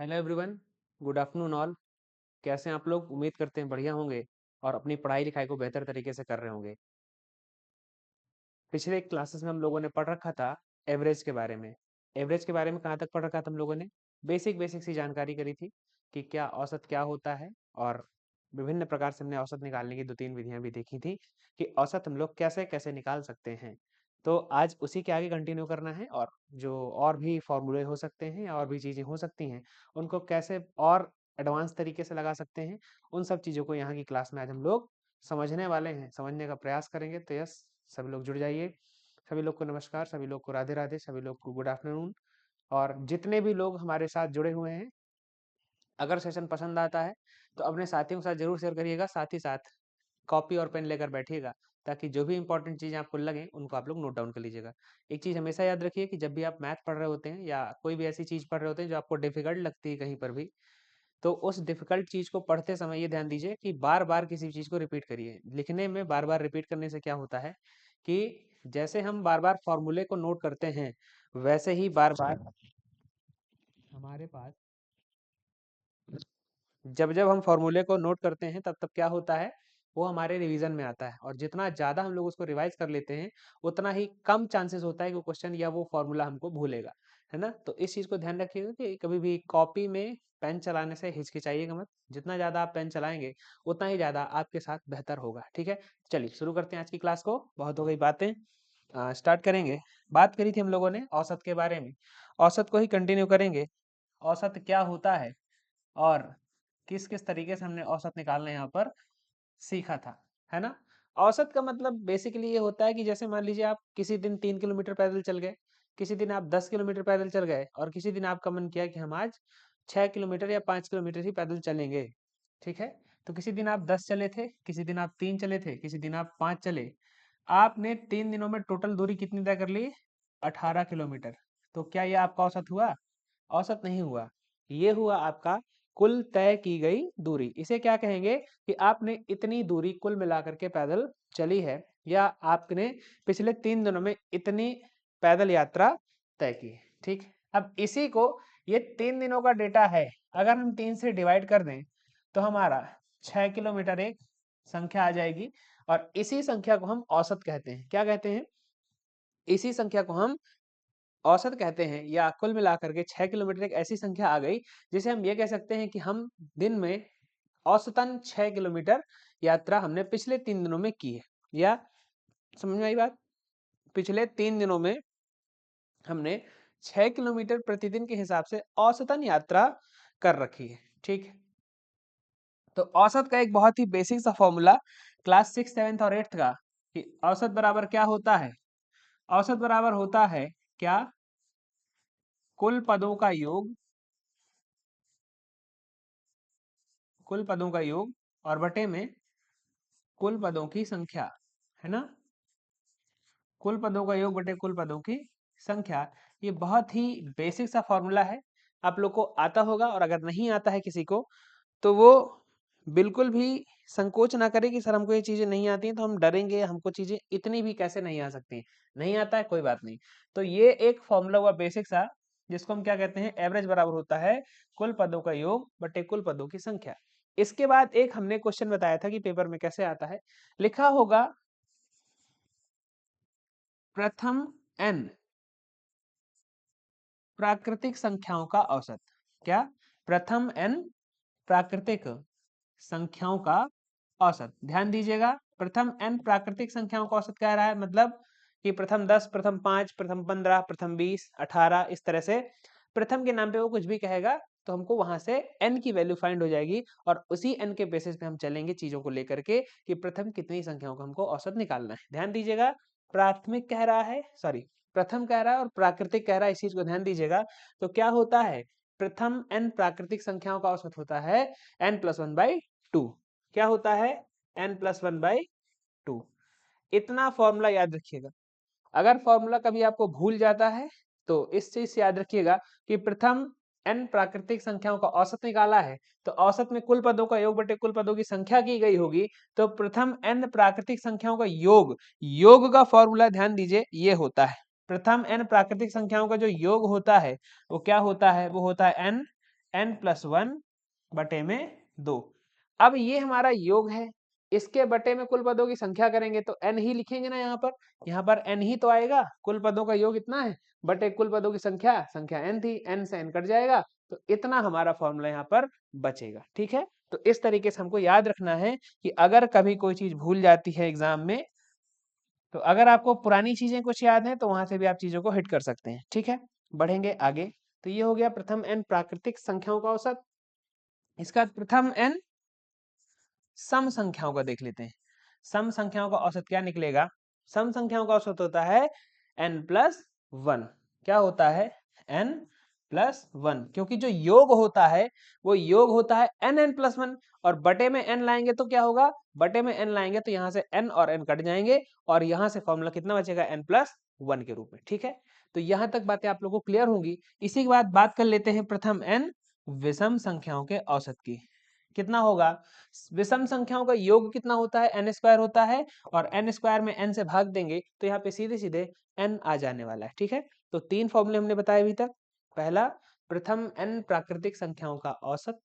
Hello everyone, good afternoon all. कैसे हैं आप लोग? उम्मीद करते हैं बढ़िया होंगे और अपनी पढ़ाई लिखाई को बेहतर तरीके से कर रहे होंगे। पिछले क्लासेस में हम लोगों ने पढ़ रखा था एवरेज के बारे में। एवरेज के बारे में कहाँ तक पढ़ रखा था हम लोगों ने? बेसिक बेसिक सी जानकारी करी थी कि क्या औसत क्या होता है, और विभिन्न प्रकार से हमने औसत निकालने की 2-3 विधियां भी देखी थी कि औसत हम लोग कैसे कैसे निकाल सकते हैं। तो आज उसी के आगे कंटिन्यू करना है, और जो और भी फॉर्मूले हो सकते हैं और भी चीज़ें हो सकती हैं, उनको कैसे और एडवांस तरीके से लगा सकते हैं, उन सब चीज़ों को यहाँ की क्लास में आज हम लोग समझने वाले हैं, समझने का प्रयास करेंगे। तो यस, सभी लोग जुड़ जाइए। सभी लोग को नमस्कार, सभी लोग को राधे राधे, सभी लोग को गुड आफ्टरनून। और जितने भी लोग हमारे साथ जुड़े हुए हैं, अगर सेशन पसंद आता है तो अपने साथियों के साथ जरूर शेयर करिएगा। साथ ही साथ कॉपी और पेन लेकर बैठिएगा, ताकि जो भी इंपॉर्टेंट चीज़ें आपको लगें उनको आप लोग नोट डाउन कर लीजिएगा। एक चीज़ हमेशा याद रखिए कि जब भी आप मैथ पढ़ रहे होते हैं या कोई भी ऐसी चीज़ पढ़ रहे होते हैं जो आपको डिफिकल्ट लगती है कहीं पर भी, तो उस डिफिकल्ट चीज़ को पढ़ते समय ये ध्यान दीजिए कि बार-बार किसी चीज़ को रिपीट करिए। लिखने में बार-बार रिपीट करने से क्या होता है कि जैसे हम बार-बार फॉर्मूले को नोट करते हैं, वैसे ही बार-बार हमारे पास जब-जब हम फॉर्मूले को नोट करते हैं, तब-तब क्या होता है, वो हमारे रिवीजन में आता है। और जितना ज़्यादा हम लोग उसको रिवाइज कर लेते हैं, उतना ही कम चांसेस होता है कि वो क्वेश्चन या वो फॉर्मूला हमको भूलेगा, है ना? तो इस चीज़ को ध्यान रखिएगा कि कभी भी कॉपी में पेन चलाने से हिचकिचाइएगा मत। जितना ज़्यादा आप पेन चलाएँगे, उतना ही ज़्यादा आपके साथ बेहतर होगा, ठीक है? चलिए शुरू करते हैं आज की क्लास को। बहुत हो गई बातें, स्टार्ट करेंगे। बात करी थी हम लोगों ने औसत के बारे में, औसत को ही कंटिन्यू करेंगे। औसत क्या होता है और किस-किस तरीके से हमने औसत निकालना यहाँ पर सीखा था, है ना? औसत का मतलब बेसिकली ये होता है कि जैसे मान लीजिए आप किसी दिन 3 किलोमीटर पैदल चल गए, किसी दिन आप 10 किलोमीटर पैदल चल गए, और किसी दिन आपका मन किया कि हम आज 6 किलोमीटर या 5 किलोमीटर ही पैदल चलेंगे, ठीक है? तो किसी दिन आप 10 चले थे, किसी दिन आप 3 चले थे, किसी दिन आप 5 चले। आपने 3 दिनों में टोटल दूरी कितनी तय कर ली? 18 किलोमीटर। तो क्या ये आपका औसत हुआ? औसत नहीं हुआ। ये हुआ आपका कुल तय की गई दूरी। इसे क्या कहेंगे कि आपने इतनी दूरी कुल मिलाकर के पैदल चली है, या आपने पिछले 3 दिनों में इतनी पैदल यात्रा तय की है, ठीक? अब इसी को, ये 3 दिनों का डेटा है, अगर हम 3 से डिवाइड कर दें तो हमारा 6 किलोमीटर एक संख्या आ जाएगी, और इसी संख्या को हम औसत कहते हैं। क्या कहते हैं? इसी संख्या को हम औसत कहते हैं, या कुल मिलाकर के 6 किलोमीटर एक ऐसी संख्या आ गई जिसे हम ये कह सकते हैं कि हम दिन में औसतन 6 किलोमीटर यात्रा हमने पिछले 3 दिनों में की है। या समझ में आई बात? पिछले 3 दिनों में हमने 6 किलोमीटर प्रतिदिन के हिसाब से औसतन यात्रा कर रखी है, ठीक? तो औसत का एक बहुत ही बेसिक सा फॉर्मूला क्लास 6, 7 और 8 का, कि औसत बराबर क्या होता है? औसत बराबर होता है क्या? कुल पदों का योग, कुल पदों का योग और बटे में कुल पदों की संख्या, है ना? कुल पदों का योग बटे कुल पदों की संख्या। ये बहुत ही बेसिक सा फॉर्मूला है, आप लोग को आता होगा। और अगर नहीं आता है किसी को, तो वो बिल्कुल भी संकोच ना करे कि सर हमको ये चीजें नहीं आती हैं, तो हम डरेंगे, हमको चीजें इतनी भी कैसे नहीं आ सकती हैं। नहीं आता है, कोई बात नहीं। तो ये एक फॉर्मूला हुआ बेसिक सा, जिसको हम क्या कहते हैं? एवरेज बराबर होता है कुल पदों का योग बटे कुल पदों की संख्या। इसके बाद एक हमने क्वेश्चन बताया था कि पेपर में कैसे आता है, लिखा होगा प्रथम n प्राकृतिक संख्याओं का औसत। क्या? प्रथम n प्राकृतिक संख्याओं का औसत। ध्यान दीजिएगा, प्रथम n प्राकृतिक संख्याओं का औसत कह रहा है, मतलब कि प्रथम 10, प्रथम 5, प्रथम 15, प्रथम 20, 18, इस तरह से प्रथम के नाम पे वो कुछ भी कहेगा, तो हमको वहां से n की वैल्यू फाइंड हो जाएगी, और उसी n के बेसिस पे हम चलेंगे चीजों को लेकर के कि प्रथम कितनी संख्याओं का हमको औसत निकालना है। ध्यान दीजिएगा, प्राथमिक कह रहा है, सॉरी, प्रथम कह रहा है और प्राकृतिक कह रहा है, इस चीज को ध्यान दीजिएगा। तो क्या होता है? प्रथम n प्राकृतिक संख्याओं का औसत होता है n+1/2। क्या होता है? n+1/2। इतना फॉर्मूला याद रखिएगा। अगर फॉर्मूला कभी आपको भूल जाता है, तो इस चीज से याद रखिएगा कि प्रथम n प्राकृतिक संख्याओं का औसत निकाला है, तो औसत में कुल पदों का योग बटे कुल पदों की संख्या की गई होगी। तो प्रथम n प्राकृतिक संख्याओं का योग, योग का फॉर्मूला ध्यान दीजिए, ये होता है प्रथम n प्राकृतिक संख्याओं का जो योग होता है, वो क्या होता है? वो होता है n n+1/2। अब ये हमारा योग है, इसके बटे में कुल पदों की संख्या करेंगे तो n ही लिखेंगे ना, यहाँ पर n ही तो आएगा। कुल पदों का योग इतना है, बटे कुल पदों की संख्या n थी, n से n कट जाएगा तो इतना हमारा फॉर्मूला यहाँ पर बचेगा। ठीक है, तो इस तरीके से हमको याद रखना है कि अगर कभी कोई चीज भूल जाती है एग्जाम में, तो अगर आपको पुरानी चीजें कुछ याद हैं तो वहां से भी आप चीजों को हिट कर सकते हैं। ठीक है, बढ़ेंगे आगे। तो ये हो गया प्रथम n प्राकृतिक संख्याओं का औसत। इसका प्रथम n सम संख्याओं का देख लेते हैं। सम संख्याओं का औसत क्या निकलेगा? सम संख्याओं का औसत होता है n+1। क्या होता है? n+1, क्योंकि जो योग होता है वो योग होता है n+1 और बटे में n लाएंगे तो क्या होगा? बटे में n लाएंगे तो यहाँ से n और n कट जाएंगे और यहाँ से फॉर्मूला कितना बचेगा? n+1 के रूप में। ठीक है, तो यहाँ तक बातें आप लोगों को क्लियर होंगी। इसी के बाद बात कर लेते हैं प्रथम n विषम संख्याओं के औसत की। कितना होगा? विषम संख्याओं का योग कितना होता है? n² होता है और n² में n से भाग देंगे तो यहाँ पे सीधे सीधे n आ जाने वाला है। ठीक है, तो 3 फॉर्मूले हमने बताए अभी तक। पहला, प्रथम n प्राकृतिक संख्याओं का औसत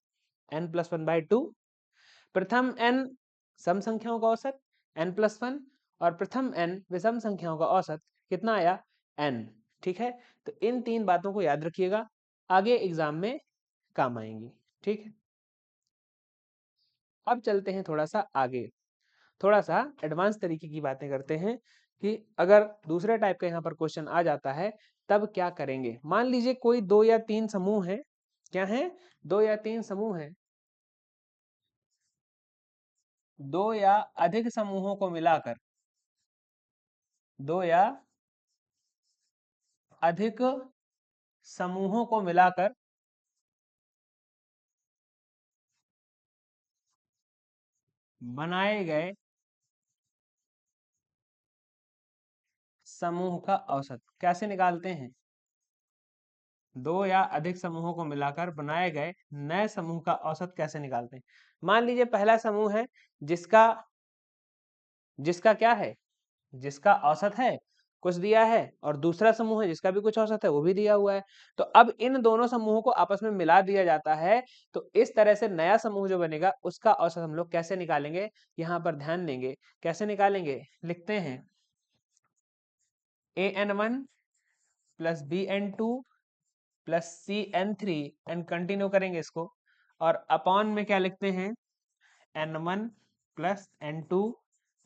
n+1/2, प्रथम n सम संख्याओं का औसत n+1 और प्रथम n विषम संख्याओं का औसत कितना आया? n। ठीक है, तो इन 3 बातों को याद रखिएगा, आगे एग्जाम में काम आएंगी। ठीक है, अब चलते हैं थोड़ा सा आगे, थोड़ा सा एडवांस तरीके की बातें करते हैं कि अगर दूसरे टाइप का यहाँ पर क्वेश्चन आ जाता है तब क्या करेंगे। मान लीजिए कोई 2 या 3 समूह है। क्या है? 2 या 3 समूह है। 2 या अधिक समूहों को मिलाकर, 2 या अधिक समूहों को मिलाकर बनाए गए समूह का औसत कैसे निकालते हैं? 2 या अधिक समूहों को मिलाकर बनाए गए नए समूह का औसत कैसे निकालते हैं? मान लीजिए पहला समूह है जिसका जिसका क्या है? जिसका औसत है, कुछ दिया है, और दूसरा समूह है जिसका भी कुछ औसत है, वो भी दिया हुआ है। तो अब इन दोनों समूहों को आपस में मिला दिया जाता है, तो इस तरह से नया समूह जो बनेगा उसका औसत हम लोग कैसे निकालेंगे? यहाँ पर ध्यान देंगे, कैसे निकालेंगे? लिखते हैं an1 plus bn2 plus cn3 and continue करेंगे इसको, और अपॉन में क्या लिखते हैं? n1 plus n2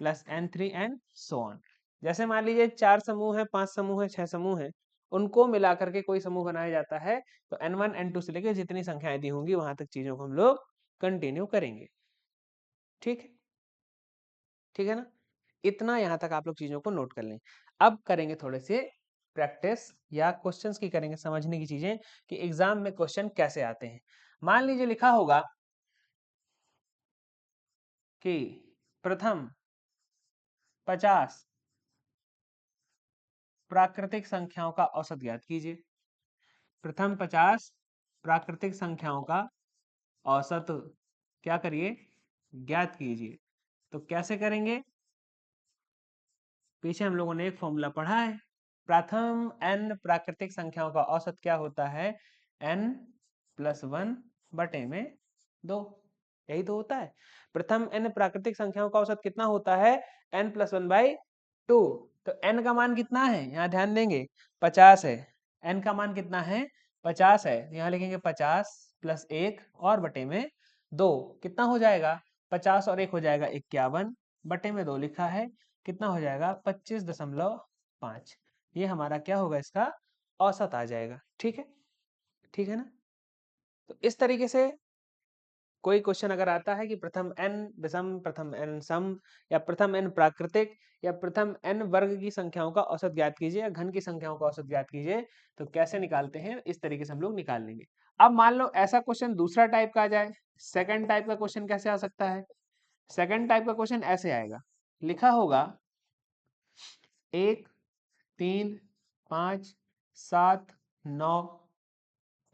plus n3 and so on. जैसे मान लीजिए 4 समूह है, 5 समूह है, 6 समूह है, उनको मिलाकर के कोई समूह बनाया जाता है, तो n1 n2 से लेकर जितनी संख्याएं दी होंगी वहां तक चीजों को हम लोग कंटिन्यू करेंगे। ठीक है, ठीक है ना? इतना यहाँ तक आप लोग चीजों को नोट कर लें। अब करेंगे थोड़े से प्रैक्टिस या क्वेश्चंस की करेंगे समझने की चीजें कि एग्जाम में क्वेश्चन कैसे आते हैं। मान लीजिए लिखा होगा कि प्रथम 50 प्राकृतिक संख्याओं का औसत ज्ञात कीजिए। प्रथम 50 प्राकृतिक संख्याओं का औसत क्या करिए? ज्ञात कीजिए। तो कैसे करेंगे? पीछे हम लोगों ने एक फॉर्मूला पढ़ा है, प्रथम n प्राकृतिक संख्याओं का औसत क्या होता है? n+1/2। यही तो होता है। प्रथम n प्राकृतिक संख्याओं का औसत कितना होता है? n+1/2। तो n का मान कितना है? यहाँ ध्यान देंगे, 50 है। n का मान कितना है? 50 है। यहाँ लिखेंगे 50 प्लस 1 और बटे में 2 कितना हो जाएगा? 50 और 1 हो जाएगा 51, बटे में 2 लिखा है, कितना हो जाएगा? 25.5। ये हमारा क्या होगा? इसका औसत आ जाएगा। ठीक है, ठीक है ना? तो इस तरीके से कोई क्वेश्चन अगर आता है कि प्रथम n विषम, प्रथम n सम, या प्रथम n प्राकृतिक, या प्रथम n वर्ग की संख्याओं का औसत ज्ञात कीजिए, या घन की संख्याओं का औसत ज्ञात कीजिए, तो कैसे निकालते हैं? इस तरीके से हम लोग निकाल लेंगे। अब मान लो ऐसा क्वेश्चन दूसरा टाइप का आ जाए, सेकंड टाइप का क्वेश्चन कैसे आ सकता है? सेकंड टाइप का क्वेश्चन ऐसे आएगा, लिखा होगा 1 3 5 7 9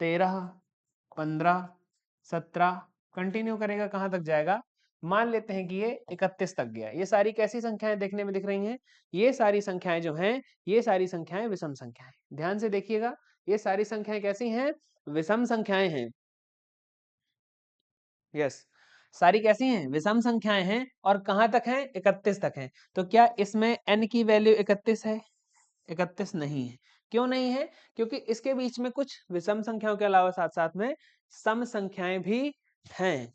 13 15 17 कंटिन्यू करेगा, कहां तक जाएगा? मान लेते हैं कि ये 31 तक गया। ये सारी कैसी संख्याएं देखने में दिख रही हैं? ये सारी संख्याएं जो हैं, ये सारी संख्याएं विषम संख्याएं। ध्यान से देखिएगा, ये सारी संख्याएं कैसी हैं? विषम संख्याएं हैं। यस, सारी कैसी हैं, विषम संख्याएं हैं और कहां तक हैं, 31 तक हैं। तो क्या इसमें n की वैल्यू 31 है? 31 नहीं है। क्यों नहीं है? क्योंकि इसके बीच में कुछ विषम संख्याओं के अलावा साथ साथ में सम संख्याएं भी हैं।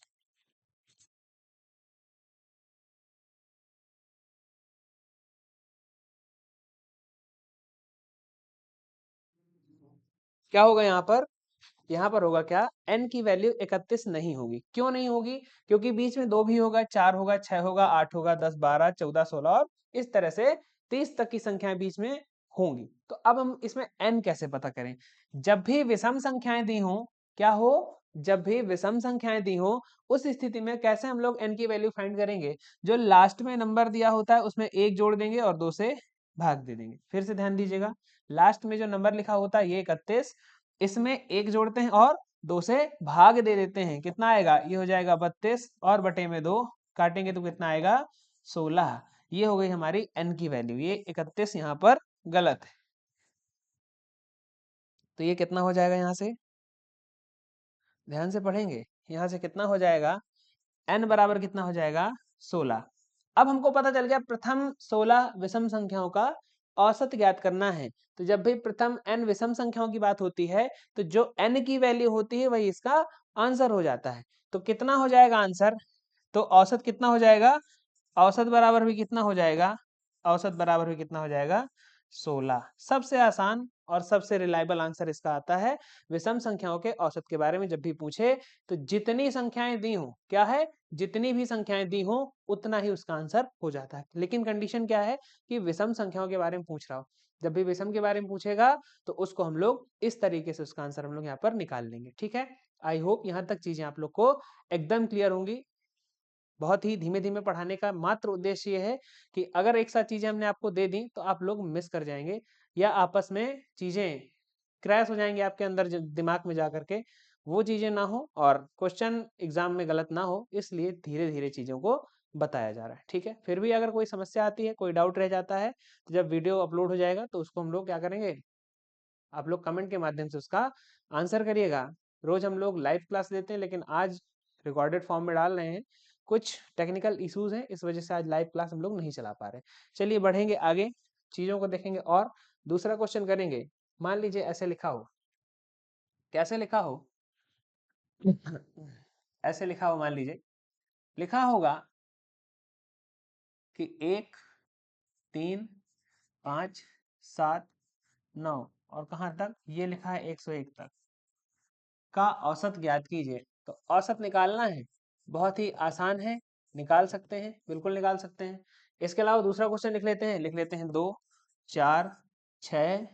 क्या होगा यहाँ पर? यहाँ पर होगा क्या, n की वैल्यू 31 नहीं होगी। क्यों नहीं होगी? क्योंकि बीच में 2 भी होगा, 4 होगा, 6 होगा, 8 होगा, 10, 12, 14, 16 और इस तरह से 30 तक की संख्याएं बीच में होंगी। तो अब हम इसमें n कैसे पता करें? जब भी विषम संख्याएं दी हो, क्या हो, जब भी विषम संख्याएं दी हो, उस स्थिति में कैसे हम लोग n की वैल्यू फाइंड करेंगे? जो लास्ट में नंबर दिया होता है उसमें 1 जोड़ देंगे और 2 से भाग दे देंगे। फिर से ध्यान दीजिएगा, लास्ट में जो नंबर लिखा होता है ये 31, इसमें 1 जोड़ते हैं और 2 से भाग दे देते हैं। कितना आएगा? ये हो जाएगा 32 और बटे में 2 काटेंगे तो कितना आएगा? 16। ये हो गई हमारी n की वैल्यू। ये 31 यहाँ पर गलत है। तो ये कितना हो जाएगा यहाँ से? ध्यान से पढ़ेंगे। यहाँ से कितना हो जाएगा? n बराबर कितना हो जाएगा? 16। अब हमको पता चल गया प्रथम 16 विषम संख्याओं का औसत ज्ञात करना है। तो जब भी प्रथम n विषम संख्याओं की बात होती है तो जो n की वैल्यू होती है वही इसका आंसर हो जाता है। तो कितना हो जाएगा आंसर? तो औसत कितना हो जाएगा? औसत बराबर भी कितना हो जाएगा? औसत बराबर भी कितना हो जाएगा? 16। सबसे आसान और सबसे रिलायबल आंसर इसका आता है। विषम संख्याओं के औसत के बारे में जब भी पूछे तो जितनी संख्याएं दी हो, क्या है, जितनी भी संख्याएं दी हो उतना ही उसका आंसर हो जाता है। लेकिन कंडीशन क्या है कि विषम संख्याओं के बारे में पूछ रहा हो। जब भी विषम के बारे में पूछेगा तो उसको हम लोग इस तरीके से उसका आंसर हम लोग यहाँ पर निकाल लेंगे। ठीक है, आई होप यहाँ तक चीजें आप लोग को एकदम क्लियर होंगी। बहुत ही धीमे धीमे पढ़ाने का मात्र उद्देश्य ये है कि अगर एक साथ चीजें हमने आपको दे दी तो आप लोग मिस कर जाएंगे या आपस में चीजें क्रैश हो जाएंगे आपके अंदर दिमाग में जा करके, वो चीजें ना हो और क्वेश्चन एग्जाम में गलत ना हो, इसलिए धीरे धीरे चीजों को बताया जा रहा है। ठीक है, फिर भी अगर कोई समस्या आती है, कोई डाउट रह जाता है, तो जब वीडियो अपलोड हो जाएगा तो उसको हम लोग क्या करेंगे, आप लोग कमेंट के माध्यम से उसका आंसर करिएगा। रोज हम लोग लाइव क्लास लेते हैं लेकिन आज रिकॉर्डेड फॉर्म में डाल रहे हैं। कुछ टेक्निकल इश्यूज हैं, इस वजह से आज लाइव क्लास हम लोग नहीं चला पा रहे। चलिए बढ़ेंगे आगे, चीजों को देखेंगे और दूसरा क्वेश्चन करेंगे। मान लीजिए ऐसे लिखा हो, कैसे लिखा हो ऐसे लिखा हो, मान लीजिए लिखा होगा कि 1, 3, 5, 7, 9 और कहाँ तक, ये लिखा है 101 तक का औसत ज्ञात कीजिए। तो औसत निकालना है, बहुत ही आसान है, निकाल सकते हैं, बिल्कुल निकाल सकते हैं। इसके अलावा दूसरा क्वेश्चन लिख लेते हैं 2, 4, 6,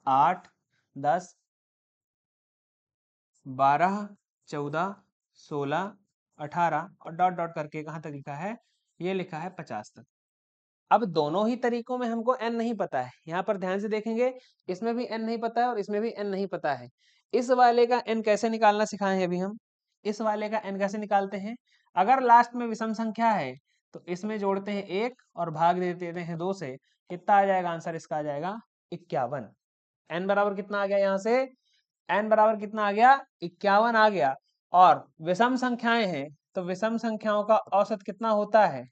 8, 10, 12, 14, 16, 18 और डॉट डॉट करके कहाँ तक लिखा है, ये लिखा है 50 तक। अब दोनों ही तरीकों में हमको n नहीं पता है। यहाँ पर ध्यान से देखेंगे, इसमें भी n नहीं पता है और इसमें भी n नहीं पता है। इस वाले का n कैसे निकालना सिखाए हैं अभी हम। इस वाले का n कैसे निकालते हैं, अगर लास्ट में विषम संख्या है तो इसमें जोड़ते हैं 1 और भाग दे देते हैं 2 से। कितना आ जाएगा आंसर इसका? आ जाएगा 51। n बराबर कितना आ गया यहाँ से? n बराबर कितना आ गया? 51 आ गया। और विषम संख्याएं हैं तो विषम संख्याओं का औसत कितना होता है?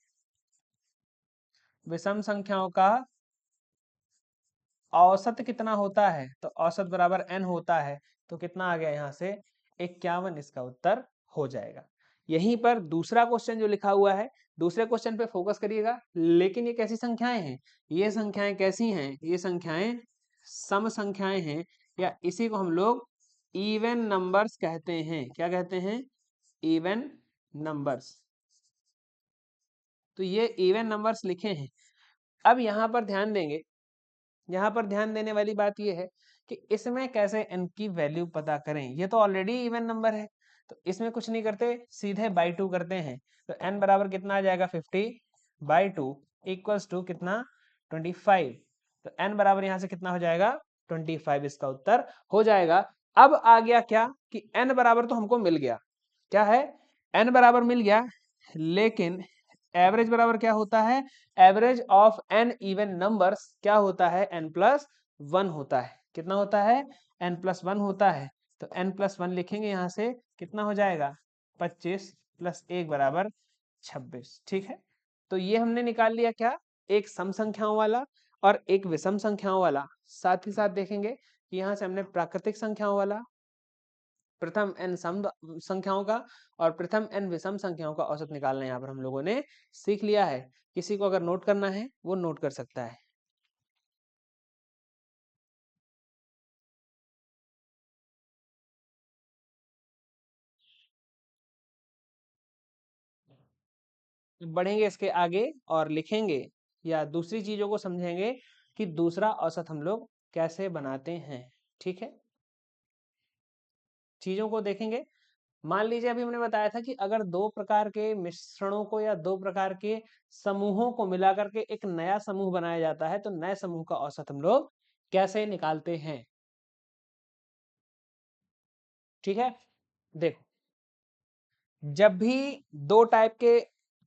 विषम संख्याओं का औसत कितना होता है? तो औसत बराबर n होता है। तो कितना आ गया यहाँ से? 51 इसका उत्तर हो जाएगा। यहीं पर दूसरा क्वेश्चन जो लिखा हुआ है, दूसरे क्वेश्चन पे फोकस करिएगा। लेकिन ये कैसी संख्याएं हैं? ये संख्याएं कैसी हैं? ये संख्याएं सम संख्याएं हैं, या इसी को हम लोग इवन नंबर्स कहते हैं। क्या कहते हैं? Even numbers. तो ये इवन नंबर्स लिखे हैं। अब यहाँ पर ध्यान देंगे, यहाँ पर ध्यान देने वाली बात यह है कि इसमें कैसे n की वैल्यू पता करें। ये तो ऑलरेडी इवन नंबर है तो इसमें कुछ नहीं करते, सीधे बाई 2 करते हैं। तो n बराबर कितना आ जाएगा? 50/2 इक्वल्स टू कितना? 25। तो n बराबर यहाँ से कितना हो जाएगा? 25 इसका उत्तर हो जाएगा। अब आ गया क्या कि n बराबर तो हमको मिल गया, क्या है, n बराबर मिल गया, लेकिन एवरेज बराबर क्या होता है? Average of an even numbers क्या होता है? n+1 होता है। कितना होता है? n+1 होता है। तो n+1 लिखेंगे यहाँ से, कितना हो जाएगा? 25 प्लस 1 बराबर 26। ठीक है, तो ये हमने निकाल लिया क्या, एक सम संख्याओं वाला और एक विषम संख्याओं वाला। साथ ही साथ देखेंगे कि यहाँ से हमने प्राकृतिक संख्याओं वाला, प्रथम n सम संख्याओं का और प्रथम n विषम संख्याओं का औसत निकालना यहाँ पर हम लोगों ने सीख लिया है। किसी को अगर नोट करना है वो नोट कर सकता है। बढ़ेंगे इसके आगे और लिखेंगे या दूसरी चीजों को समझेंगे कि दूसरा औसत हम लोग कैसे बनाते हैं। ठीक है, चीजों को देखेंगे। मान लीजिए अभी हमने बताया था कि अगर दो प्रकार के मिश्रणों को या दो प्रकार के समूहों को मिला करके एक नया समूह बनाया जाता है तो नए समूह का औसत हम लोग कैसे निकालते हैं। ठीक है, देखो, जब भी दो टाइप के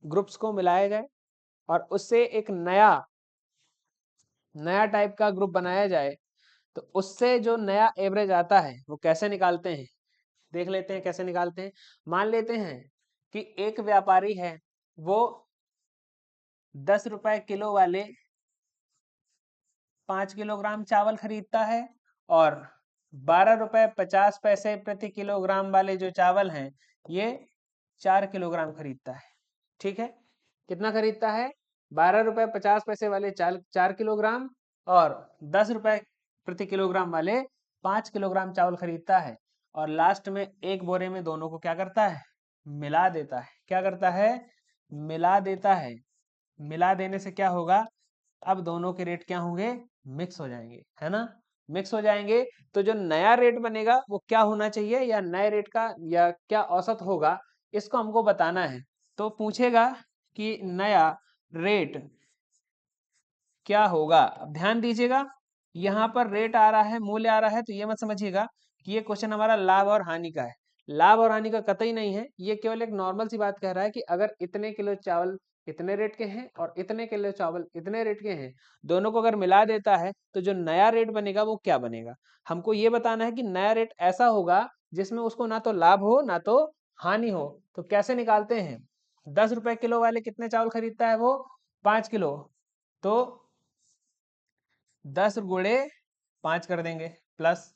ग्रुप्स को मिलाया जाए और उससे एक नया नया टाइप का ग्रुप बनाया जाए तो उससे जो नया एवरेज आता है वो कैसे निकालते हैं, देख लेते हैं कैसे निकालते हैं। मान लेते हैं कि एक व्यापारी है, वो 10 रुपए किलो वाले 5 किलोग्राम चावल खरीदता है और 12 रुपए 50 पैसे प्रति किलोग्राम वाले जो चावल हैं ये 4 किलोग्राम खरीदता है। ठीक है, कितना खरीदता है, 12 रुपए 50 पैसे वाले 4 किलोग्राम और 10 रुपए प्रति किलोग्राम वाले 5 किलोग्राम चावल खरीदता है और लास्ट में एक बोरे में दोनों को क्या करता है, मिला देता है। क्या करता है, मिला देता है। मिला देने से क्या होगा, अब दोनों के रेट क्या होंगे, मिक्स हो जाएंगे, है ना। मिक्स हो जाएंगे तो जो नया रेट बनेगा वो क्या होना चाहिए, या नए रेट का या क्या औसत होगा, इसको हमको बताना है। तो पूछेगा कि नया रेट क्या होगा। अब ध्यान दीजिएगा, यहाँ पर रेट आ रहा है, मूल्य आ रहा है, तो ये मत समझिएगा कि ये क्वेश्चन हमारा लाभ और हानि का है। लाभ और हानि का कतई नहीं है, ये केवल एक नॉर्मल सी बात कह रहा है कि अगर इतने किलो चावल इतने रेट के हैं और इतने किलो चावल इतने रेट के हैं, दोनों को अगर मिला देता है तो जो नया रेट बनेगा वो क्या बनेगा। हमको ये बताना है कि नया रेट ऐसा होगा जिसमें उसको ना तो लाभ हो ना तो हानि हो। तो कैसे निकालते हैं, 10 रुपए किलो वाले कितने चावल खरीदता है, वो 5 किलो। तो 10 गुणे 5 कर देंगे, प्लस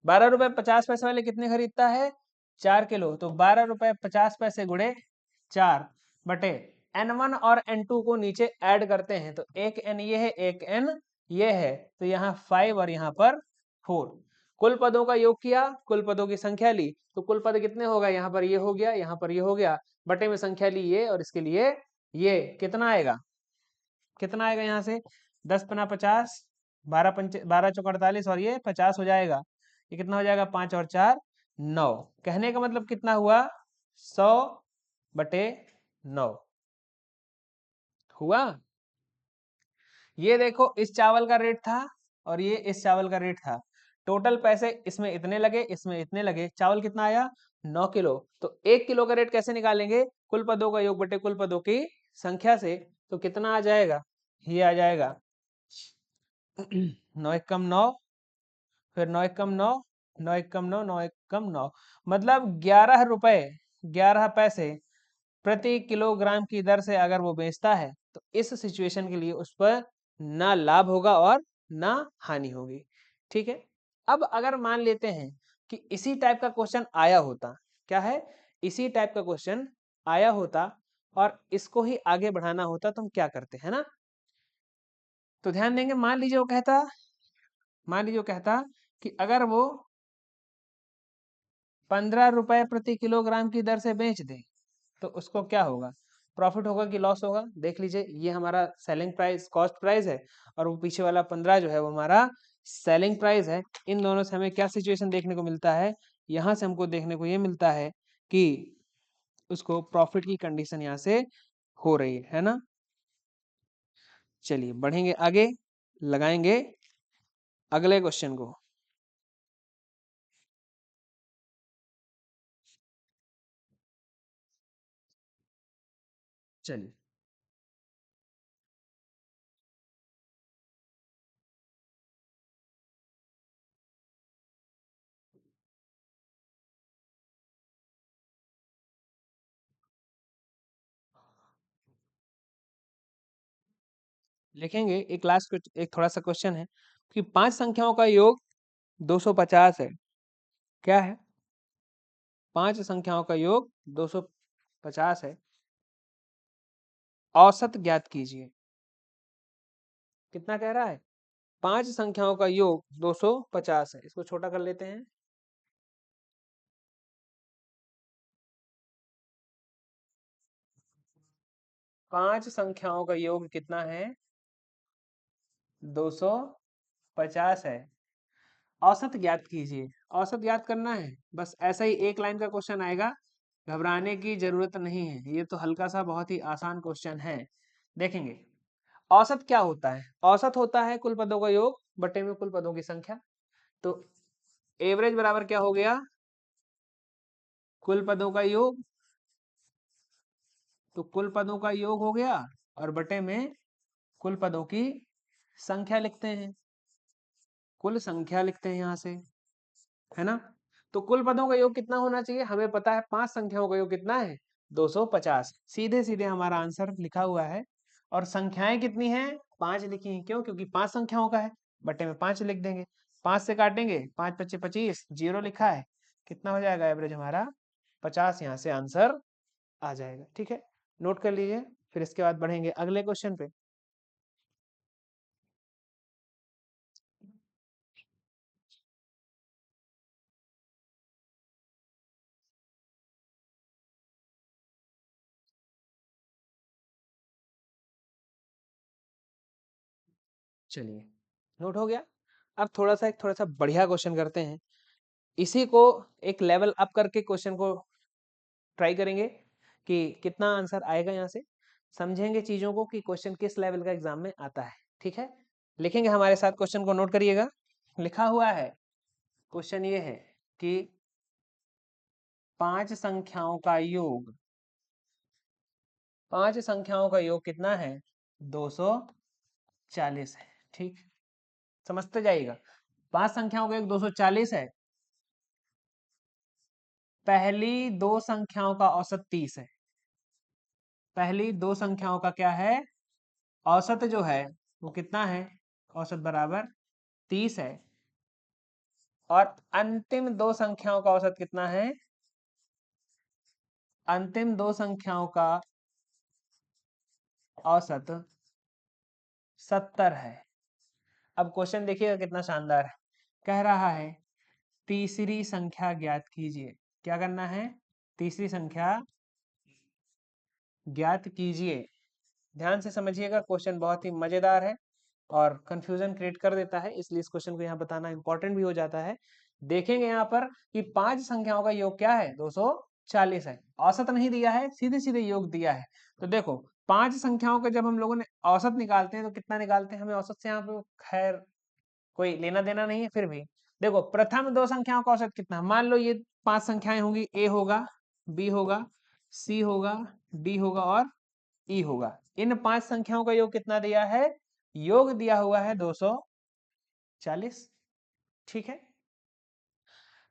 12 रुपए 50 पैसे वाले कितने खरीदता है, 4 किलो। तो 12 रुपए 50 पैसे गुणे 4 बटे N1 और N2 को नीचे ऐड करते हैं तो एक N ये है एक N ये है, तो यहाँ 5 और यहाँ पर 4। कुल पदों का योग किया, कुल पदों की संख्या ली, तो कुल पद कितने होगा, यहाँ पर ये हो गया, यहाँ पर ये हो गया, बटे में संख्या ली ये और इसके लिए ये, कितना आएगा, कितना आएगा यहाँ से, 10 × 50, 12 चौक 48 और ये 50 हो जाएगा। ये कितना हो जाएगा, 5 और 4 9। कहने का मतलब कितना हुआ, 100/9 हुआ। ये देखो, इस चावल का रेट था और ये इस चावल का रेट था। टोटल पैसे इसमें इतने लगे, इसमें इतने लगे, चावल कितना आया, 9 किलो। तो 1 किलो का रेट कैसे निकालेंगे, कुल पदों का योग बटे कुल पदों की संख्या से। तो कितना आ जाएगा, ये आ जाएगा 9 × 9, फिर 9 × 9, 9 × 9, 9 × 9, मतलब 11 रुपए 11 पैसे प्रति किलोग्राम की दर से अगर वो बेचता है तो इस सिचुएशन के लिए उस पर ना लाभ होगा और ना हानि होगी। ठीक है, अब अगर मान लेते हैं कि इसी टाइप का क्वेश्चन आया होता, क्या है, इसी टाइप का क्वेश्चन आया होता और इसको ही आगे बढ़ाना होता तो हम क्या करते हैं ना। तो ध्यान देंगे, मान लीजिए वो कहता कि अगर वो 15 रुपए प्रति किलोग्राम की दर से बेच दे तो उसको क्या होगा, प्रॉफिट होगा कि लॉस होगा। देख लीजिए, ये हमारा सेलिंग प्राइस कॉस्ट प्राइस है और वो पीछे वाला 15 जो है वो हमारा सेलिंग प्राइस है। इन दोनों से हमें क्या सिचुएशन देखने को मिलता है, यहाँ से हमको देखने को ये मिलता है कि उसको प्रॉफिट की कंडीशन यहाँ से हो रही है ना। चलिए बढ़ेंगे आगे, लगाएंगे अगले क्वेश्चन को। चलिए, लिखेंगे एक लास्ट, एक थोड़ा सा क्वेश्चन है कि 5 संख्याओं का योग 250 है। क्या है? 5 संख्याओं का योग 250 है। औसत ज्ञात कीजिए। कितना कह रहा है? 5 संख्याओं का योग 250 है। इसको छोटा कर लेते हैं। 5 संख्याओं का योग कितना है? 250 है। औसत ज्ञात कीजिए। औसत ज्ञात करना है, बस ऐसा ही एक लाइन का क्वेश्चन आएगा, घबराने की जरूरत नहीं है। ये तो हल्का सा बहुत ही आसान क्वेश्चन है। देखेंगे औसत क्या होता है। औसत होता है कुल पदों का योग बटे में कुल पदों की संख्या। तो एवरेज बराबर क्या हो गया? कुल पदों का योग। तो कुल पदों का योग हो गया और बटे में कुल पदों की संख्या लिखते हैं। कुल संख्या लिखते हैं यहां से, है ना। तो कुल पदों का योग कितना होना चाहिए? हमें पता है 5 संख्याओं का योग कितना है? 250। सीधे सीधे हमारा आंसर लिखा हुआ है। और संख्याएं कितनी हैं? 5 लिखी हैं। क्यों? क्योंकि 5 संख्याओं का है, बटे में 5 लिख देंगे। 5 से काटेंगे, 5 पच्चे 25, जीरो लिखा है। कितना हो जाएगा एवरेज हमारा? 50। यहाँ से आंसर आ जाएगा। ठीक है, नोट कर लीजिए। फिर इसके बाद बढ़ेंगे अगले क्वेश्चन पे। चलिए, नोट हो गया। अब थोड़ा सा बढ़िया क्वेश्चन करते हैं। इसी को एक लेवल अप करके क्वेश्चन को ट्राई करेंगे कि कितना आंसर आएगा। यहाँ से समझेंगे चीजों को कि क्वेश्चन किस लेवल का एग्जाम में आता है। ठीक है, लिखेंगे हमारे साथ, क्वेश्चन को नोट करिएगा। लिखा हुआ है, क्वेश्चन ये है कि 5 संख्याओं का योग, 5 संख्याओं का योग कितना है? 240 है। ठीक, समझते जाइएगा। 5 संख्याओं का योग 240 है। पहली दो संख्याओं का औसत 30 है। पहली दो संख्याओं का क्या है? औसत जो है वो कितना है? औसत बराबर 30 है। और अंतिम दो संख्याओं का औसत कितना है? अंतिम दो संख्याओं का औसत 70 है। अब क्वेश्चन देखिएगा कितना शानदार है। कह रहा है तीसरी संख्या ज्ञात कीजिए। क्या करना है? तीसरी संख्या ज्ञात कीजिए। ध्यान से समझिएगा, क्वेश्चन बहुत ही मजेदार है और कंफ्यूजन क्रिएट कर देता है, इसलिए इस क्वेश्चन को यहाँ बताना इंपॉर्टेंट भी हो जाता है। देखेंगे यहाँ पर कि 5 संख्याओं का योग क्या है? 240 है। औसत नहीं दिया है, सीधे सीधे योग दिया है। तो देखो 5 संख्याओं का जब हम लोगों ने औसत निकालते हैं तो कितना निकालते हैं? हमें औसत से यहाँ पे खैर कोई लेना देना नहीं है, फिर भी देखो प्रथम दो संख्याओं का औसत कितना। मान लो ये 5 संख्याएं होंगी, ए होगा, बी होगा, सी होगा, डी होगा और ई होगा। इन 5 संख्याओं का योग कितना दिया है? योग दिया हुआ है 240। ठीक है,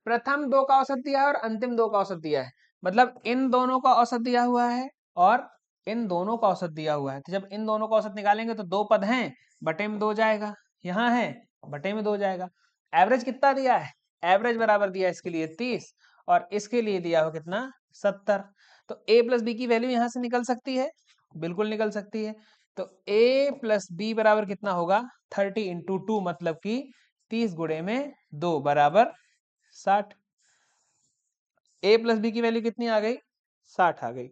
प्रथम दो का औसत दिया है और अंतिम दो का औसत दिया है। मतलब इन दोनों का औसत दिया हुआ है और इन दोनों का औसत दिया हुआ है। तो जब इन दोनों का औसत निकालेंगे तो दो पद हैं, बटे में दो जाएगा। यहाँ है, बटे में दो जाएगा। एवरेज कितना दिया है? एवरेज बराबर दिया है इसके लिए 30 और इसके लिए दिया हो कितना? 70। तो a प्लस बी की वैल्यू यहाँ से निकल सकती है, बिल्कुल निकल सकती है। तो a प्लस बी बराबर कितना होगा? 30 इंटू 2, मतलब कि 30 गुणे में 2 बराबर 60। a प्लस बी की वैल्यू कितनी आ गई? 60 आ गई।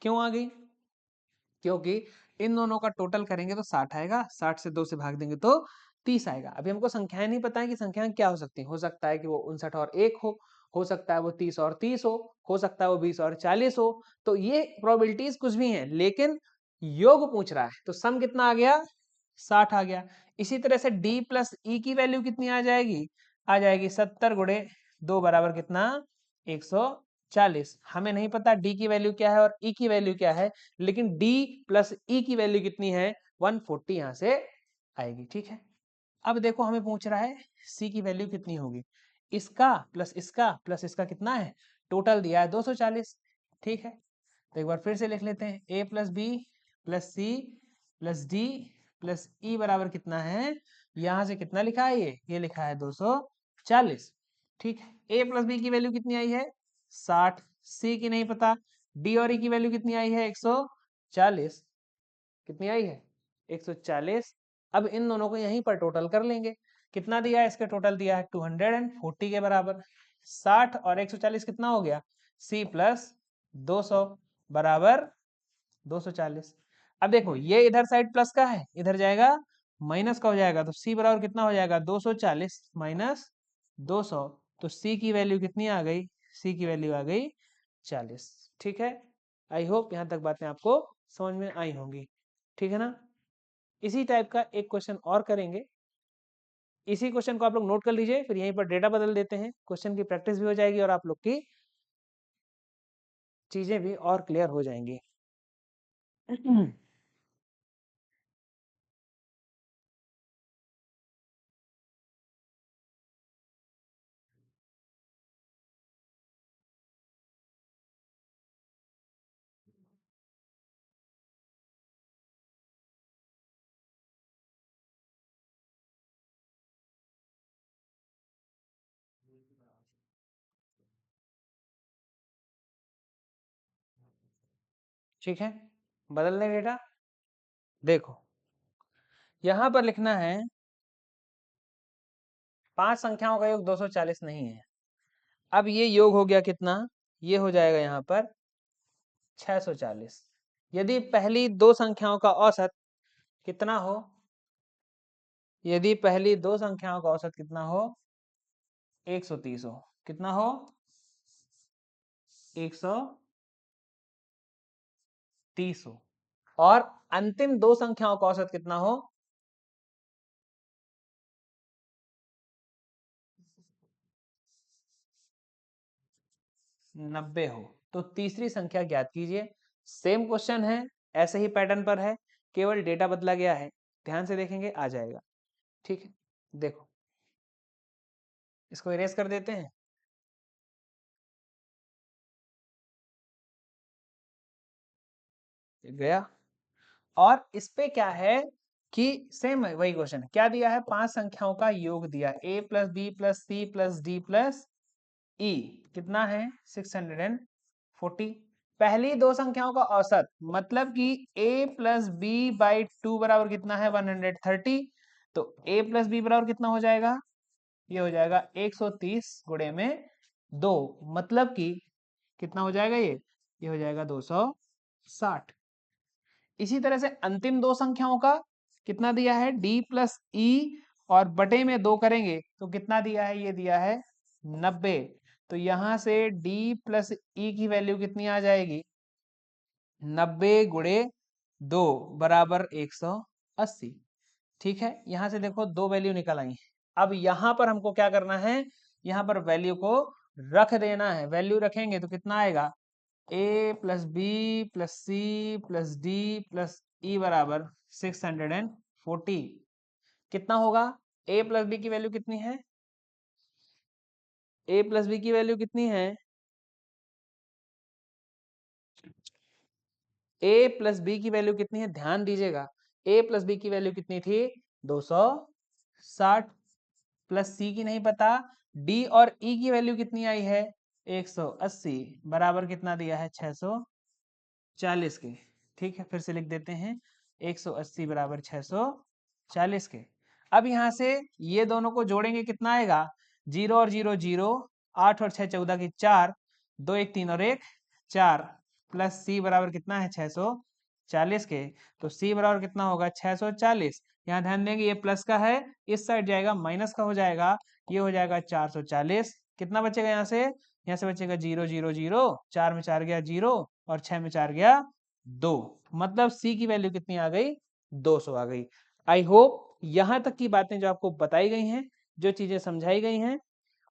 क्यों आ गई? क्योंकि इन दोनों का टोटल करेंगे तो 60 आएगा, 60 से 2 से भाग देंगे तो 30 आएगा। अभी हमको संख्याएं नहीं पता है कि संख्याएं क्या हो सकती हैं। हो सकता है कि वो 59 और 1 हो सकता है वो 30 और 30 हो सकता है वो 20 और 40 हो। तो ये प्रोबेबिलिटीज कुछ भी हैं, लेकिन योग पूछ रहा है तो सम कितना आ गया? 60 आ गया। इसी तरह से d प्लस ई की वैल्यू कितनी आ जाएगी? आ जाएगी 70 गुणे 2 बराबर कितना? 140। हमें नहीं पता d की वैल्यू क्या है और e की वैल्यू क्या है, लेकिन d प्लस e की वैल्यू कितनी है? 140 यहां से आएगी। ठीक है, अब देखो हमें पूछ रहा है c की वैल्यू कितनी होगी। इसका प्लस इसका कितना है? टोटल दिया है 240। ठीक है, तो एक बार फिर से लिख लेते हैं, a plus B plus C plus D plus E बराबर कितना है, यहां से कितना लिखा है, ये लिखा है 240। ठीक है, ए प्लस बी की वैल्यू कितनी आई है 60, सी की नहीं पता, डी और ई की वैल्यू कितनी आई है 140, कितनी आई है 140। अब इन दोनों को यहीं पर टोटल कर लेंगे, कितना दिया है, इसके टोटल दिया है 240 के बराबर। 60 और 140 कितना हो गया, सी प्लस 200 बराबर 240। अब देखो ये इधर साइड प्लस का है, इधर जाएगा माइनस का हो जाएगा, तो सी बराबर कितना हो जाएगा 240 माइनस 200, तो सी की वैल्यू कितनी आ गई, सी की वैल्यू आ गई 40। ठीक है, आई होप यहाँ तक बातें आपको समझ में आई होंगी। ठीक है ना, इसी टाइप का एक क्वेश्चन और करेंगे, इसी क्वेश्चन को आप लोग नोट कर लीजिए, फिर यहीं पर डेटा बदल देते हैं, क्वेश्चन की प्रैक्टिस भी हो जाएगी और आप लोग की चीजें भी और क्लियर हो जाएंगी। ठीक है, बदल दें डेटा। देखो यहां पर लिखना है 5 संख्याओं का योग 240 नहीं है। अब ये योग हो गया कितना, ये हो जाएगा यहाँ पर 640। यदि पहली दो संख्याओं का औसत कितना हो, यदि पहली दो संख्याओं का औसत कितना हो 130 हो, कितना हो 130 हो, और अंतिम दो संख्याओं का औसत कितना हो 90 हो, तो तीसरी संख्या ज्ञात कीजिए। सेम क्वेश्चन है, ऐसे ही पैटर्न पर है, केवल डेटा बदला गया है, ध्यान से देखेंगे आ जाएगा। ठीक है, देखो इसको इरेज कर देते हैं, गया। और इस पे क्या है कि सेम है वही क्वेश्चन, क्या दिया है 5 संख्याओं का योग दिया, a plus B plus C plus D plus E, कितना है 640। पहली दो संख्याओं का औसत मतलब कि a प्लस बी बाई 2 बराबर कितना है 130, तो a प्लस बी बराबर कितना हो जाएगा, ये हो जाएगा 130 गुणे में 2, मतलब कि कितना हो जाएगा, ये हो जाएगा 260। इसी तरह से अंतिम दो संख्याओं का कितना दिया है d प्लस ई, और बटे में 2 करेंगे तो कितना दिया है, ये दिया है 90, तो यहां से d प्लस ई की वैल्यू कितनी आ जाएगी 90 गुणे 2 बराबर 180। ठीक है, यहां से देखो दो वैल्यू निकल आई। अब यहां पर हमको क्या करना है, यहां पर वैल्यू को रख देना है, वैल्यू रखेंगे तो कितना आएगा a plus B plus C plus D plus E बराबर 640। कितना होगा, a प्लस बी की वैल्यू कितनी है, a प्लस बी की वैल्यू कितनी है, a प्लस बी की वैल्यू कितनी है, ध्यान दीजिएगा, a प्लस बी की वैल्यू कितनी थी 260, प्लस सी की नहीं पता, d और e की वैल्यू कितनी आई है 180, बराबर कितना दिया है 640 के। ठीक है, फिर से लिख देते हैं 180 बराबर 640 के। अब यहां से ये दोनों को जोड़ेंगे कितना आएगा, 0 और 0 0, 8 और 6 14 की 4, 2 1 3 और 1 4, प्लस सी बराबर कितना है 640 के, तो सी बराबर कितना होगा 640। यहाँ ध्यान देंगे ये प्लस का है, इस साइड जाएगा माइनस का हो जाएगा, ये हो जाएगा 440। कितना बचेगा यहाँ से, यहाँ से बचेगा 0 0 0, 4 में 4 गया 0 और 6 में 4 गया 2, मतलब सी की वैल्यू कितनी आ गई 200 आ गई। आई होप यहां तक की बातें जो आपको बताई गई हैं, जो चीजें समझाई गई हैं,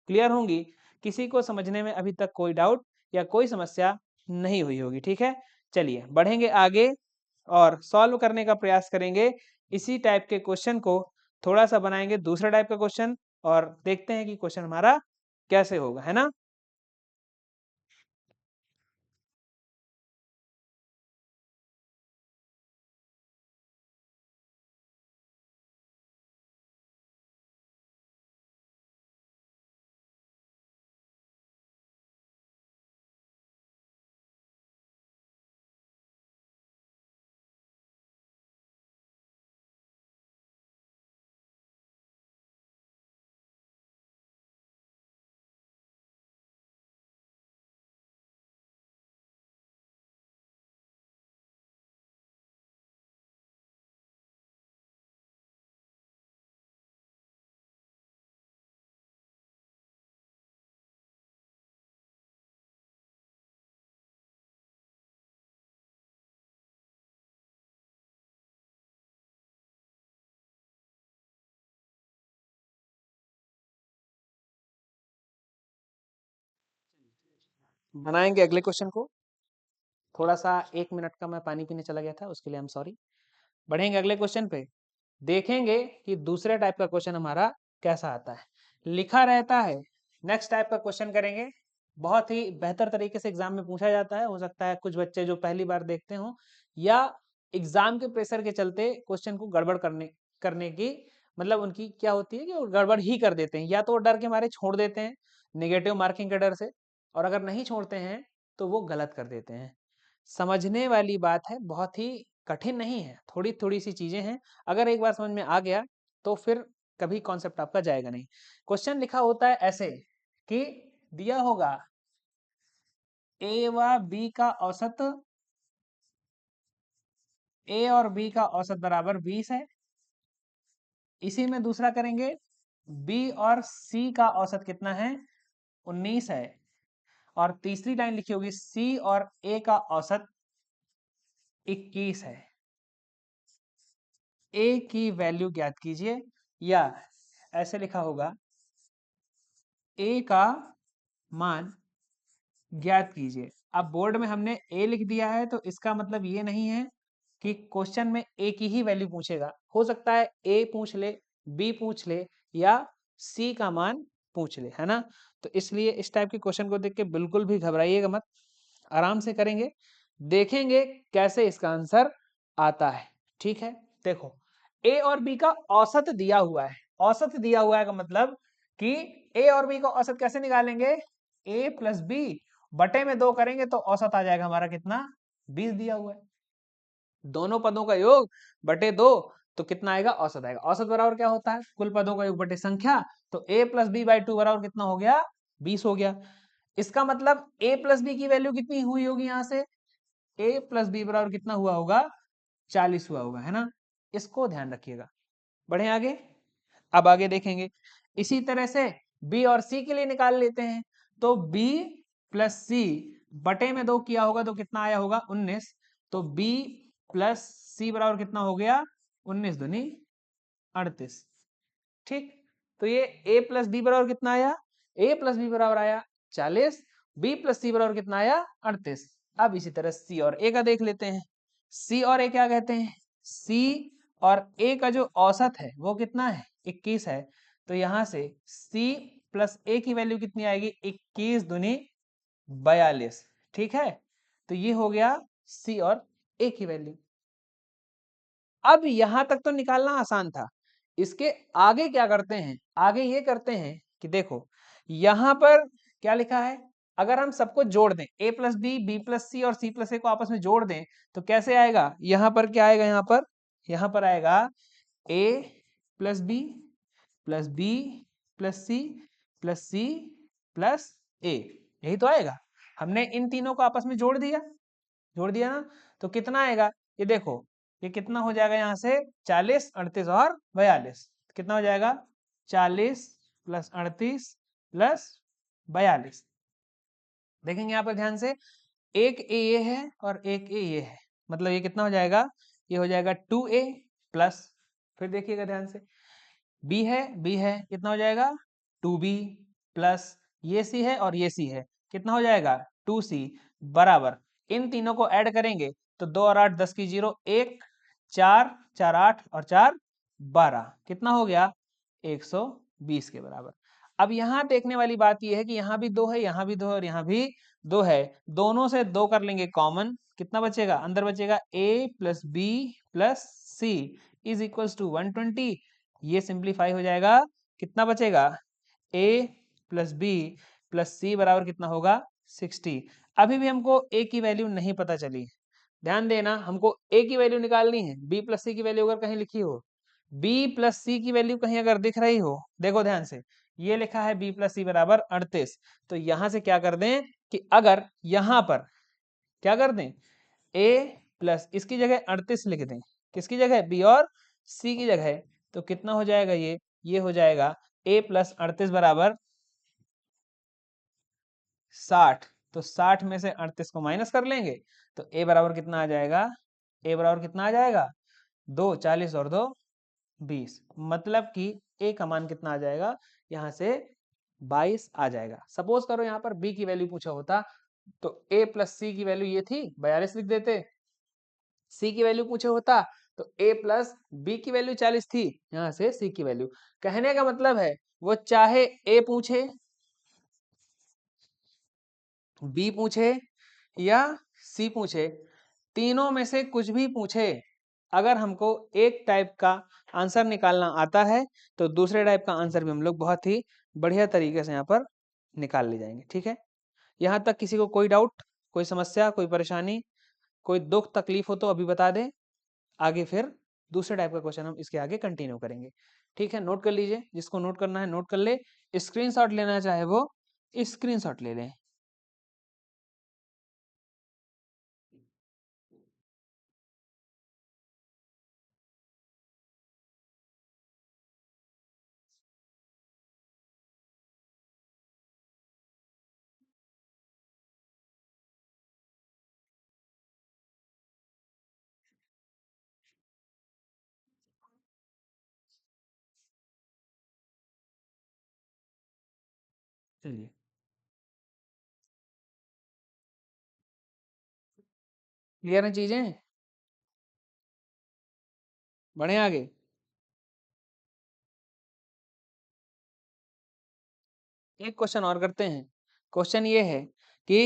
क्लियर होंगी। किसी को समझने में अभी तक कोई डाउट या कोई समस्या नहीं हुई होगी। ठीक है, चलिए बढ़ेंगे आगे और सॉल्व करने का प्रयास करेंगे। इसी टाइप के क्वेश्चन को थोड़ा सा बनाएंगे दूसरा टाइप का क्वेश्चन, और देखते हैं कि क्वेश्चन हमारा कैसे होगा, है ना। बनाएंगे अगले क्वेश्चन को। थोड़ा सा 1 मिनट का मैं पानी पीने चला गया था, उसके लिए आई एम सॉरी। बढ़ेंगे अगले क्वेश्चन पे, देखेंगे कि दूसरे टाइप का क्वेश्चन हमारा कैसा आता है। लिखा रहता है, नेक्स्ट टाइप का क्वेश्चन करेंगे। बहुत ही बेहतर तरीके से एग्जाम में पूछा जाता है। हो सकता है कुछ बच्चे जो पहली बार देखते हो या एग्जाम के प्रेशर के चलते क्वेश्चन को गड़बड़ करने की मतलब उनकी क्या होती है कि वो गड़बड़ ही कर देते हैं, या तो डर के मारे छोड़ देते हैं नेगेटिव मार्किंग के डर से, और अगर नहीं छोड़ते हैं तो वो गलत कर देते हैं। समझने वाली बात है, बहुत ही कठिन नहीं है, थोड़ी थोड़ी सी चीजें हैं। अगर एक बार समझ में आ गया तो फिर कभी कॉन्सेप्ट आपका जाएगा नहीं। क्वेश्चन लिखा होता है ऐसे कि दिया होगा ए व बी का औसत, ए और बी का औसत बराबर 20 है। इसी में दूसरा करेंगे, बी और सी का औसत कितना है, 19 है। और तीसरी लाइन लिखी होगी सी और ए का औसत 21 है। ए की वैल्यू ज्ञात कीजिए, या ऐसे लिखा होगा ए का मान ज्ञात कीजिए। अब बोर्ड में हमने ए लिख दिया है तो इसका मतलब ये नहीं है कि क्वेश्चन में ए की ही वैल्यू पूछेगा। हो सकता है ए पूछ ले, बी पूछ ले, या सी का मान पूछ ले, है ना। तो इसलिए इस टाइप के क्वेश्चन को देख के बिल्कुल भी घबराइएगा मत, आराम से करेंगे, देखेंगे कैसे इसका आंसर आता है। ठीक है, देखो ए और बी का औसत दिया हुआ है। औसत दिया हुआ है का मतलब कि ए और बी का औसत कैसे निकालेंगे, ए प्लस बी बटे में 2 करेंगे तो औसत आ जाएगा हमारा कितना, 20 दिया हुआ है। दोनों पदों का योग बटे 2 तो कितना आएगा, औसत आएगा। औसत बराबर क्या होता है, कुल पदों का योग बटे संख्या। तो a प्लस बी बाई 2 बराबर कितना हो गया, 20 हो गया। इसका मतलब a प्लस बी की वैल्यू कितनी हुई होगी, यहां से a प्लस बी बराबर कितना हुआ होगा, 40 हुआ होगा, है ना। इसको ध्यान रखिएगा। बढ़े आगे, अब आगे देखेंगे। इसी तरह से b और c के लिए निकाल लेते हैं। तो b प्लस सी बटे में 2 किया होगा तो कितना आया होगा, 19। तो b प्लस सी बराबर कितना हो गया, 19 दूनी 38। ठीक, तो ये a प्लस बी बराबर कितना आया, a प्लस बी बराबर आया 40, b प्लस सी बराबर कितना आया, 38। अब इसी तरह c और a का देख लेते हैं। c और a क्या कहते हैं, c और a का जो औसत है वो कितना है, 21 है। तो यहां से c प्लस a की वैल्यू कितनी आएगी, 21 दूनी 42। ठीक है, तो ये हो गया c और a की वैल्यू। अब यहां तक तो निकालना आसान था। इसके आगे क्या करते हैं, आगे ये करते हैं कि देखो यहां पर क्या लिखा है, अगर हम सबको जोड़ दें a प्लस बी प्लस सी और c प्लस ए को आपस में जोड़ दें तो कैसे आएगा, यहां पर क्या आएगा, यहां पर आएगा a plus B plus B plus C plus A, यही तो आएगा। हमने इन तीनों को आपस में जोड़ दिया ना, तो कितना आएगा, ये देखो ये कितना हो जाएगा, यहाँ से 40, 38 और 42 कितना हो जाएगा, 40 प्लस 38 प्लस 42। देखेंगे यहाँ पर ध्यान से, एक ए ये है और एक ए ये है, मतलब ये कितना हो जाएगा, ये हो जाएगा 2a प्लस, फिर देखिएगा ध्यान से, बी है कितना हो जाएगा, 2b प्लस ये सी है और ये सी है, कितना हो जाएगा 2c बराबर, इन तीनों को ऐड करेंगे तो 2 और 8 10 की 0, 1 4 4 8 और 4 12, कितना हो गया 120 के बराबर। अब यहाँ देखने वाली बात यह है कि यहाँ भी 2 है, यहाँ भी 2 है और यहाँ भी 2 है, दोनों से 2 कर लेंगे कॉमन, कितना बचेगा, अंदर बचेगा a plus B plus C is equals to 120। ये सिंप्लीफाई हो जाएगा, कितना बचेगा, a plus B plus C बराबर कितना होगा, 60। अभी भी हमको a की वैल्यू नहीं पता चली, ध्यान देना, हमको a की वैल्यू निकालनी है। b प्लस सी की वैल्यू अगर कहीं लिखी हो, b प्लस सी की वैल्यू कहीं अगर दिख रही हो, देखो ध्यान से, ये लिखा है b प्लस सी बराबर 38। तो यहां से क्या कर दें कि अगर यहां पर क्या कर दें, a प्लस इसकी जगह 38 लिख दें, किसकी जगह, b और c की जगह, तो कितना हो जाएगा, ये हो जाएगा a प्लस 38 बराबर 60। तो 60 में से 38 को माइनस कर लेंगे तो a बराबर कितना आ जाएगा, a बराबर कितना आ जाएगा, 2 40 और 2 20, मतलब कि a का मान कितना आ जाएगा, यहाँ से 22 आ जाएगा। सपोज करो यहाँ पर b की वैल्यू पूछा होता तो a प्लस सी की वैल्यू ये थी, 42 लिख देते। सी की वैल्यू पूछे होता तो a प्लस बी की वैल्यू 40 थी, यहां से सी की वैल्यू। कहने का मतलब है वो चाहे a पूछे, बी पूछे या सी पूछे, तीनों में से कुछ भी पूछे, अगर हमको एक टाइप का आंसर निकालना आता है तो दूसरे टाइप का आंसर भी हम लोग बहुत ही बढ़िया तरीके से यहाँ पर निकाल ले जाएंगे। ठीक है, यहाँ तक किसी को कोई डाउट, कोई समस्या, कोई परेशानी, कोई दुख तकलीफ हो तो अभी बता दें, आगे फिर दूसरे टाइप का क्वेश्चन हम इसके आगे कंटिन्यू करेंगे। ठीक है, नोट कर लीजिए, जिसको नोट करना है नोट कर ले, स्क्रीनशॉट लेना चाहे वो स्क्रीनशॉट ले लें। चलिए, क्लियर है चीजें, बढ़े आगे। एक क्वेश्चन और करते हैं। क्वेश्चन ये है कि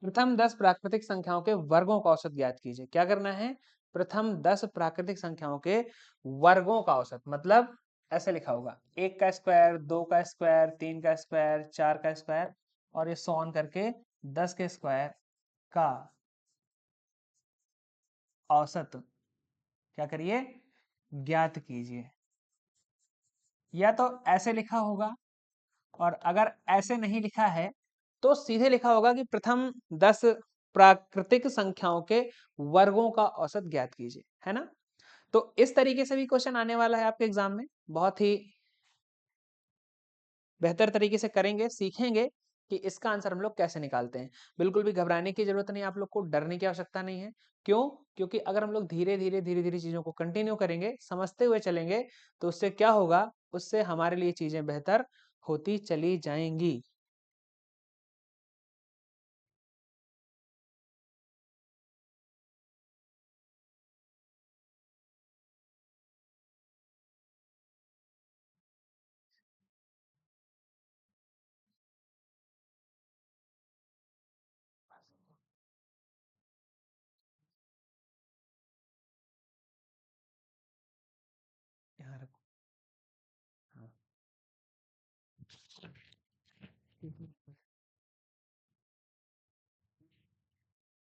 प्रथम 10 प्राकृतिक संख्याओं के वर्गों का औसत ज्ञात कीजिए। क्या करना है? प्रथम 10 प्राकृतिक संख्याओं के वर्गों का औसत, मतलब ऐसे लिखा होगा, 1 का स्क्वायर, 2 का स्क्वायर, 3 का स्क्वायर, 4 का स्क्वायर और ये सो ऑन करके 10 के स्क्वायर का औसत क्या करिए? ज्ञात कीजिए। या तो ऐसे लिखा होगा, और अगर ऐसे नहीं लिखा है तो सीधे लिखा होगा कि प्रथम 10 प्राकृतिक संख्याओं के वर्गों का औसत ज्ञात कीजिए, है ना? तो इस तरीके से भी क्वेश्चन आने वाला है आपके एग्जाम में, बहुत ही बेहतर तरीके से करेंगे, सीखेंगे कि इसका आंसर हम लोग कैसे निकालते हैं। बिल्कुल भी घबराने की जरूरत नहीं, आप लोग को डरने की आवश्यकता नहीं है। क्यों? क्योंकि अगर हम लोग धीरे धीरे धीरे धीरे चीजों को कंटिन्यू करेंगे, समझते हुए चलेंगे, तो उससे क्या होगा, उससे हमारे लिए चीजें बेहतर होती चली जाएंगी। यहाँ रखो। हाँ।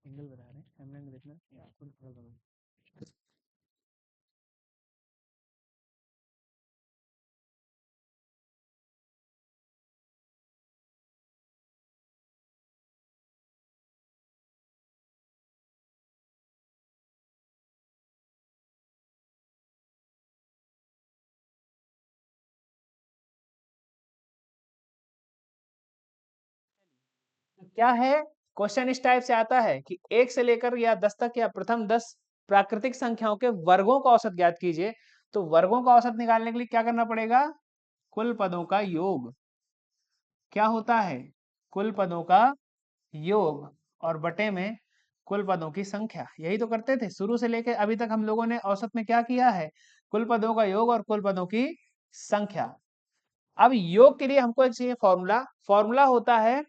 एंगल बता रहे हैं, एंगल देखना, या थोड़ा थोड़ा करो। क्या है, क्वेश्चन इस टाइप से आता है कि 1 से लेकर या 10 तक या प्रथम 10 प्राकृतिक संख्याओं के वर्गों का औसत ज्ञात कीजिए। तो वर्गों का औसत निकालने के लिए क्या करना पड़ेगा? कुल पदों का योग क्या होता है? कुल पदों का योग और बटे में कुल पदों की संख्या। यही तो करते थे शुरू से लेकर अभी तक, हम लोगों ने औसत में क्या किया है? कुल पदों का योग और कुल पदों की संख्या। अब योग के लिए हमको एक चाहिए फॉर्मूला। फॉर्मूला होता है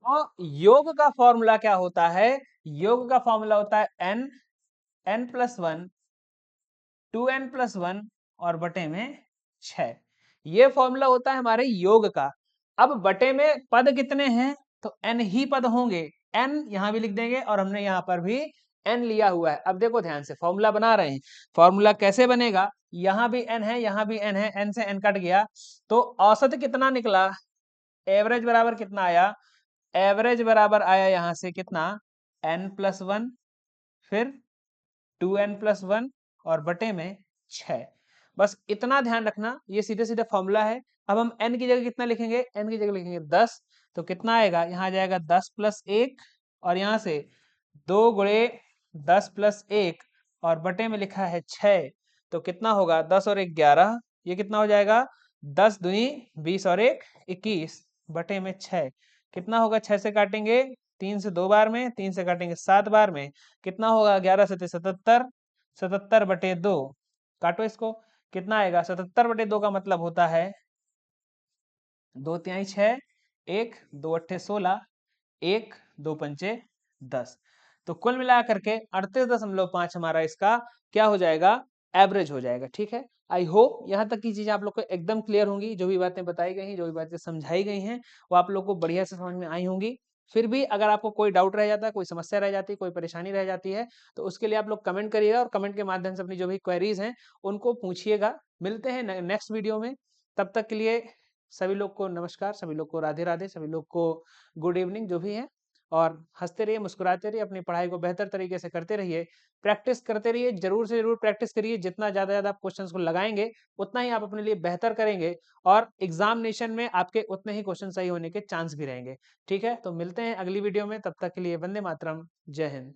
और योग का फॉर्मूला क्या होता है? योग का फॉर्मूला होता है N, N plus one, 2n+1 और बटे में 6। ये फॉर्मूला होता है हमारे योग का। अब बटे में पद कितने हैं? तो n ही पद होंगे। n यहां भी लिख देंगे और हमने यहां पर भी n लिया हुआ है। अब देखो ध्यान से, फॉर्मूला बना रहे हैं। फॉर्मूला कैसे बनेगा? यहां भी n है, यहां भी n है, n से n कट गया, तो औसत कितना निकला? एवरेज बराबर कितना आया? एवरेज बराबर आया यहां से कितना? n+1, फिर 2n+1 और बटे में 6। बस इतना ध्यान रखना, ये सीधे सीधे फॉर्मूला है। अब हम n की जगह कितना लिखेंगे, n की जगह लिखेंगे 10, तो कितना आएगा, यहाँ आ जाएगा 10 + 1 और यहाँ से 2 गुणे 10 + 1 और बटे में लिखा है 6, तो कितना होगा 10 और 1 11, ये कितना हो जाएगा 10 दूनी 20 और 1 21 बटे में 6, कितना होगा 6 से काटेंगे 3 से 2 बार में, 3 से काटेंगे 7 बार में, कितना होगा 11 से 77, 77 बटे 2, काटो इसको, कितना आएगा 77 बटे 2 का मतलब होता है 2 तिहाई 6, 1 2 अट्ठे 16, 1 2 पंचे 10, तो कुल मिला करके 38.5 हमारा इसका क्या हो जाएगा, एवरेज हो जाएगा। ठीक है, आई होप यहाँ तक की चीजें आप लोग को एकदम क्लियर होंगी, जो भी बातें बताई गई हैं, जो भी बातें समझाई गई हैं, वो आप लोग को बढ़िया से समझ में आई होंगी। फिर भी अगर आपको कोई डाउट रह जाता है, कोई समस्या रह जाती है, कोई परेशानी रह जाती है, तो उसके लिए आप लोग कमेंट करिएगा और कमेंट के माध्यम से अपनी जो भी क्वेरीज हैं उनको पूछिएगा। मिलते हैं नेक्स्ट वीडियो में, तब तक के लिए सभी लोग को नमस्कार, सभी लोग को राधे राधे, सभी लोग को गुड इवनिंग जो भी है, और हंसते रहिए, मुस्कुराते रहिए, अपनी पढ़ाई को बेहतर तरीके से करते रहिए, प्रैक्टिस करते रहिए, जरूर से जरूर प्रैक्टिस करिए, जितना ज्यादा आप क्वेश्चंस को लगाएंगे उतना ही आप अपने लिए बेहतर करेंगे और एग्जामिनेशन में आपके उतने ही क्वेश्चन सही होने के चांस भी रहेंगे। ठीक है, तो मिलते हैं अगली वीडियो में, तब तक के लिए वंदे मातरम, जय हिंद।